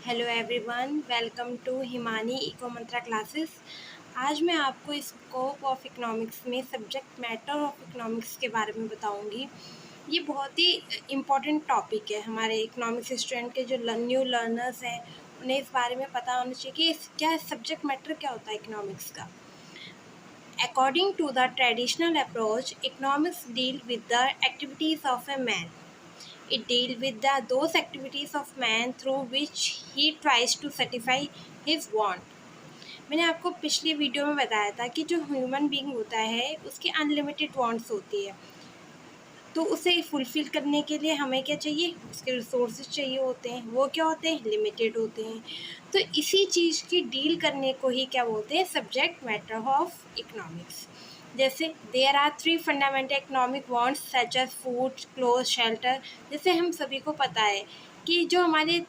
Hello everyone, welcome to Himani eco mantra classes. आज मैं आपको स्कोप ऑफ इकोनॉमिक्स में सब्जेक्ट मैटर ऑफ इकोनॉमिक्स के बारे में बताऊंगी। ये बहुत ही इम्पॉर्टेंट टॉपिक है हमारे इकोनॉमिक्स स्टूडेंट के जो न्यू लर्नर्स हैं उन्हें इस बारे में पता होना चाहिए कि क्या सब्जेक्ट मैटर क्या होता है इकोनॉमिक्स का। According to the traditional approach, economics deal with the activities of a man. It deals with those activities of man through which he tries to satisfy his want. मैंने आपको पिछली video में बताया था कि जो ह्यूमन बीइंग होता है उसकी अनलिमिटेड वांट्स होती है, तो उसे फुलफ़िल करने के लिए हमें क्या चाहिए, उसके रिसोर्सेज चाहिए होते हैं। वो क्या होते हैं, लिमिटेड होते हैं। तो इसी चीज़ की डील करने को ही क्या बोलते हैं, सब्जेक्ट मैटर ऑफ इकोनॉमिक्स। जैसे there are 3 fundamental economic wants such as food, cloth, shelter. जैसे हम सभी को पता है कि जो हमारे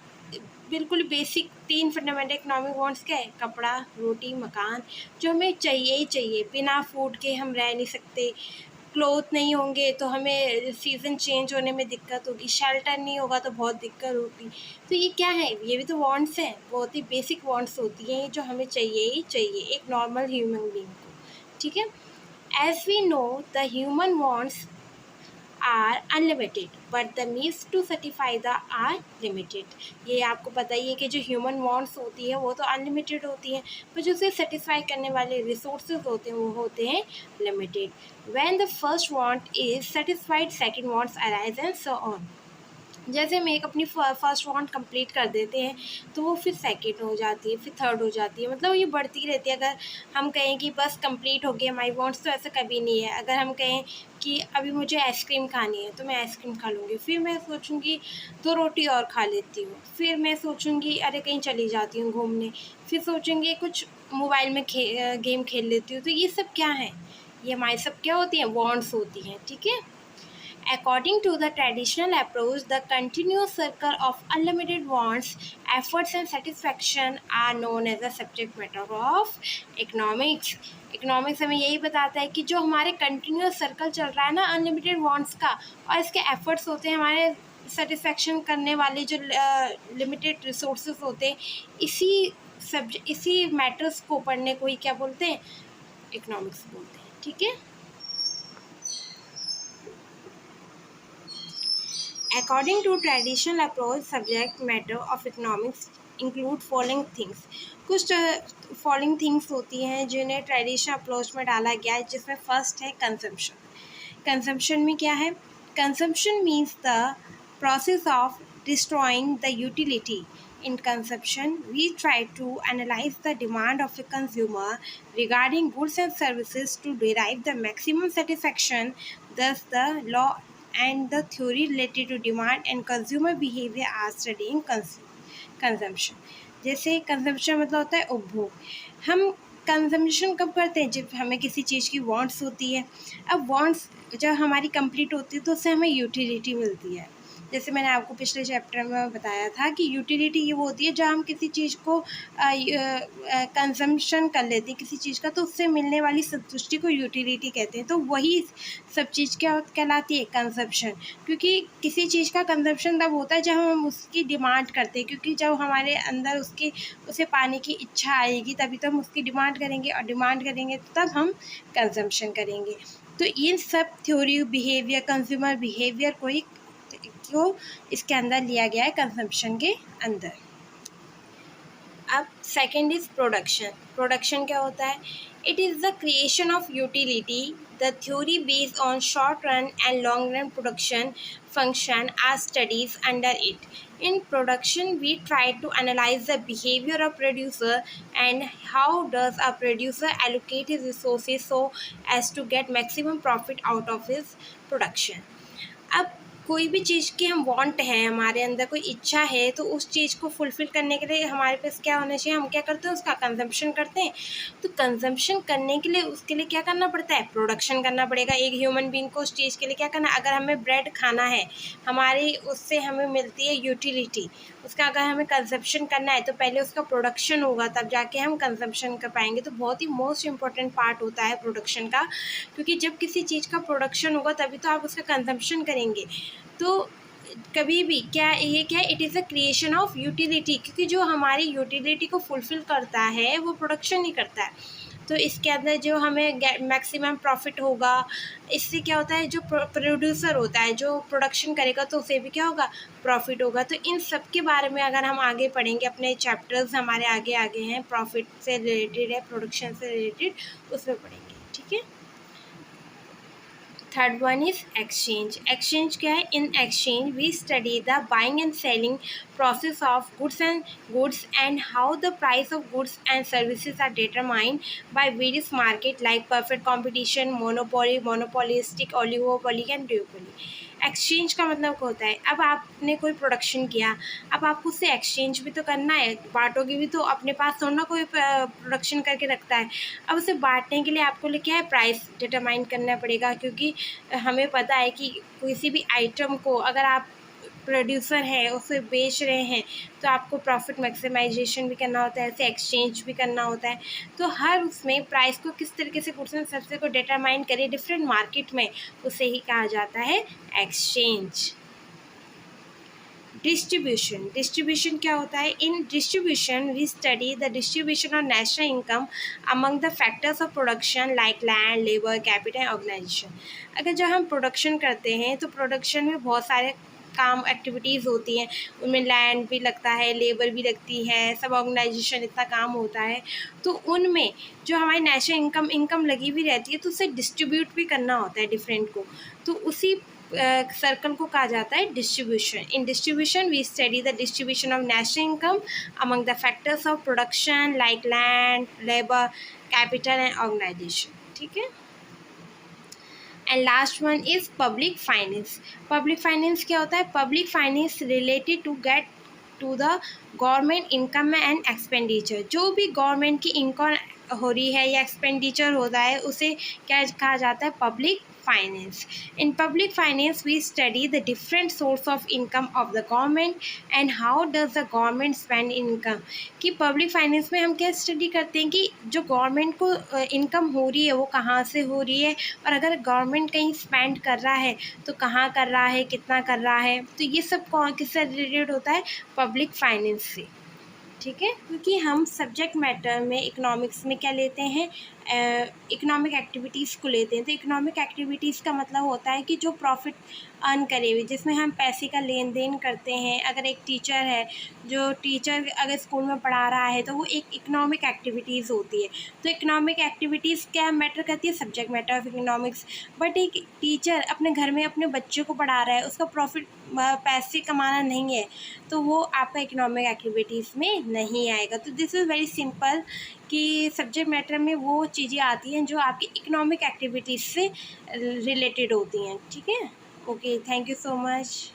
बिल्कुल बेसिक 3 फंडामेंटल इकोनॉमिक वांट्स क्या है, कपड़ा, रोटी, मकान, जो हमें चाहिए ही चाहिए। बिना फूड के हम रह नहीं सकते। क्लोथ नहीं होंगे तो हमें सीज़न चेंज होने में दिक्कत होगी। शेल्टर नहीं होगा तो बहुत दिक्कत होगी। तो ये क्या है, ये भी तो वांट्स हैं, बहुत ही बेसिक वांट्स होती हैं जो हमें चाहिए ही चाहिए एक नॉर्मल ह्यूमन बीइंग को। ठीक है। As we know the human wants are unlimited but the needs to satisfy the are limited. ये आपको पता ही है कि जो ह्यूमन वांट्स होती है वो तो अनलिमिटेड होती हैं, पर जो उसे सेटिस्फाई करने वाले रिसोर्सेज होते हैं वो होते हैं limited. When the first want is satisfied second wants arise and so on. जैसे हम एक अपनी फर्स्ट वांट कंप्लीट कर देते हैं तो वो फिर सेकंड हो जाती है, फिर थर्ड हो जाती है, मतलब ये बढ़ती रहती है। अगर हम कहें कि बस कंप्लीट हो गया माई वांट्स, तो ऐसा कभी नहीं है। अगर हम कहें कि अभी मुझे आइसक्रीम खानी है तो मैं आइसक्रीम खा लूँगी, फिर मैं सोचूंगी 2 रोटी और खा लेती हूँ, फिर मैं सोचूंगी अरे कहीं चली जाती हूँ घूमने, फिर सोचूंगी कुछ मोबाइल में गेम खेल लेती हूँ। तो ये सब क्या है, ये हमारी सब क्या होती हैं, वांट्स होती हैं। ठीक है। According to the traditional approach, the continuous circle of unlimited wants, efforts and satisfaction are known as the subject matter of economics. Economics हमें यही बताता है कि जो हमारे कंटिन्यूस सर्कल चल रहा है ना अनलिमिटेड वांट्स का, और इसके एफर्ट्स होते हैं हमारे सेटिस्फेक्शन करने वाले जो लिमिटेड रिसोर्सेज होते हैं, इसी मैटर्स को पढ़ने को ही क्या बोलते हैं, इकोनॉमिक्स बोलते हैं। ठीक है। According to traditional approach, subject matter of economics include following things. कुछ फॉलोइंग थिंग्स होती हैं जिन्हें ट्रेडिशनल अप्रोच में डाला गया है, जिसमें फर्स्ट है कंजम्पशन। कंजम्पशन में क्या है, consumption means the process of destroying the utility. In consumption, we try to analyze the demand of a consumer regarding goods and services to derive the maximum satisfaction. Thus, the law and the theory related to demand and consumer behavior are studying consumption. जैसे consumption मतलब होता है उपभोग। हम consumption कब करते हैं, जब हमें किसी चीज़ की वांट्स होती है। अब वांट्स जब हमारी कंप्लीट होती है तो उससे हमें यूटिलिटी मिलती है। जैसे मैंने आपको पिछले चैप्टर में बताया था कि यूटिलिटी ये वो होती है जब हम किसी चीज़ को कंजम्पशन कर लेते हैं किसी चीज़ का, तो उससे मिलने वाली संतुष्टि को यूटिलिटी कहते हैं। तो वही सब चीज़ क्या कहलाती है, कंजम्पशन। क्योंकि किसी चीज़ का कंजम्पशन तब होता है जब हम उसकी डिमांड करते हैं, क्योंकि जब हमारे अंदर उसे पाने की इच्छा आएगी तभी तो हम उसकी डिमांड करेंगे, और डिमांड करेंगे तब हम कंजम्पशन करेंगे। तो इन सब थ्योरी बिहेवियर, कंज्यूमर बिहेवियर को इसके अंदर लिया गया है, कंजम्पशन के अंदर। अब सेकेंड इज प्रोडक्शन। प्रोडक्शन क्या होता है, it is the creation of utility. The theory based on short run and long run production function as studies under it. In production, we try to analyze the behavior of producer and how does a producer allocate his resources so as to get maximum profit out of his production. अब कोई भी चीज़ की हम want है, हमारे अंदर कोई इच्छा है, तो उस चीज़ को फुलफ़िल करने के लिए हमारे पास क्या होना चाहिए, हम क्या करते हैं, उसका कंजम्पशन करते हैं। तो कंजम्पशन करने के लिए उसके लिए क्या करना पड़ता है, प्रोडक्शन करना पड़ेगा। एक ह्यूमन बीइंग को उस चीज़ के लिए क्या करना, अगर हमें ब्रेड खाना है, हमारी उससे हमें मिलती है यूटिलिटी, उसका अगर हमें कंजम्पशन करना है तो पहले उसका प्रोडक्शन होगा, तब जाके हम कंजम्पशन कर पाएंगे। तो बहुत ही मोस्ट इम्पॉर्टेंट पार्ट होता है प्रोडक्शन का, क्योंकि जब किसी चीज़ का प्रोडक्शन होगा तभी तो आप उसका कंजम्पशन करेंगे। तो कभी भी क्या ये क्या it is a creation of utility, क्योंकि जो हमारी यूटिलिटी को फुलफ़िल करता है वो प्रोडक्शन ही करता है। तो इसके अंदर जो हमें मैक्सिमम प्रॉफिट होगा, इससे क्या होता है, जो प्रोड्यूसर होता है जो प्रोडक्शन करेगा तो उसे भी क्या होगा, प्रॉफिट होगा। तो इन सब के बारे में अगर हम आगे पढ़ेंगे, अपने चैप्टर्स हमारे आगे आगे हैं, प्रॉफिट से रिलेटेड है, प्रोडक्शन से रिलेटेड, उसमें पढ़ेंगे, ठीक है। Third one is exchange. Exchange क्या है? In exchange we study the buying and selling process of goods and how the price of goods and services are determined by various market like perfect competition, monopoly, monopolistic, oligopoly and duopoly। Exchange का मतलब क्या होता है? अब आपने कोई production किया, अब आपको उससे एक्सचेंज भी तो करना है, बांटोगे भी तो, अपने पास थोड़ा ना कोई प्रोडक्शन करके रखता है। अब उसे बांटने के लिए आपको क्या है, प्राइस डिटरमाइन करना पड़ेगा, क्योंकि हमें पता है कि किसी भी आइटम को अगर आप प्रोड्यूसर है उसे बेच रहे हैं तो आपको प्रॉफिट मैक्सिमाइजेशन भी करना होता है, ऐसे एक्सचेंज भी करना होता है। तो हर उसमें प्राइस को किस तरीके से गुड्स एंड सर्विसेज को डिटरमाइन करे डिफरेंट मार्केट में, उसे ही कहा जाता है एक्सचेंज। डिस्ट्रीब्यूशन। डिस्ट्रीब्यूशन क्या होता है? In distribution we study the distribution of national income among the factors of production like land, labour, capital, organisation. अगर जब हम प्रोडक्शन करते हैं तो प्रोडक्शन में बहुत सारे काम एक्टिविटीज़ होती हैं, उनमें लैंड भी लगता है, लेबर भी लगती है, सब ऑर्गेनाइजेशन इतना काम होता है। तो उनमें जो हमारी नेशनल इनकम लगी हुई रहती है तो उसे डिस्ट्रीब्यूट भी करना होता है डिफरेंट को, तो उसी सर्कल को कहा जाता है distribution. In distribution we study the distribution of national income among the factors of production like land, labour, capital and organisation, ठीक है। And last one is public finance. Public finance क्या होता है? Public finance related to get to the government income and expenditure. जो भी government की income हो रही है या एक्सपेंडिचर होता है उसे क्या कहा जाता है? Public finance. In public finance we study the different source of income of the government and how does the government spend income. कि पब्लिक फाइनेंस में हम क्या स्टडी करते हैं कि जो गवर्नमेंट को इनकम हो रही है वो कहाँ से हो रही है, और अगर गवर्नमेंट कहीं स्पेंड कर रहा है तो कहाँ कर रहा है, कितना कर रहा है। तो ये सब किससे रिलेटेड होता है? पब्लिक फाइनेंस से, ठीक है। क्योंकि हम सब्जेक्ट मैटर में इकोनॉमिक्स में क्या लेते हैं, इकोनॉमिक एक्टिविटीज़ को लेते हैं। तो इकोनॉमिक एक्टिविटीज़ का मतलब होता है कि जो प्रॉफिट अर्न करे हुए, जिसमें हम पैसे का लेन देन करते हैं। अगर एक टीचर है, जो टीचर अगर स्कूल में पढ़ा रहा है तो वो एक इकोनॉमिक एक्टिविटीज़ होती है। तो इकोनॉमिक एक्टिविटीज़ क्या मैटर करती है? Subject matter of economics. But एक टीचर अपने घर में अपने बच्चों को पढ़ा रहा है, उसका प्रॉफिट पैसे कमाना नहीं है, तो वो आपका इकोनॉमिक एक्टिविटीज़ में नहीं आएगा। तो दिस इज़ वेरी सिंपल कि सब्जेक्ट मैटर में वो चीज़ें आती हैं जो आपकी इकोनॉमिक एक्टिविटीज़ से रिलेटेड होती हैं, ठीक है। Okay, thank you so much.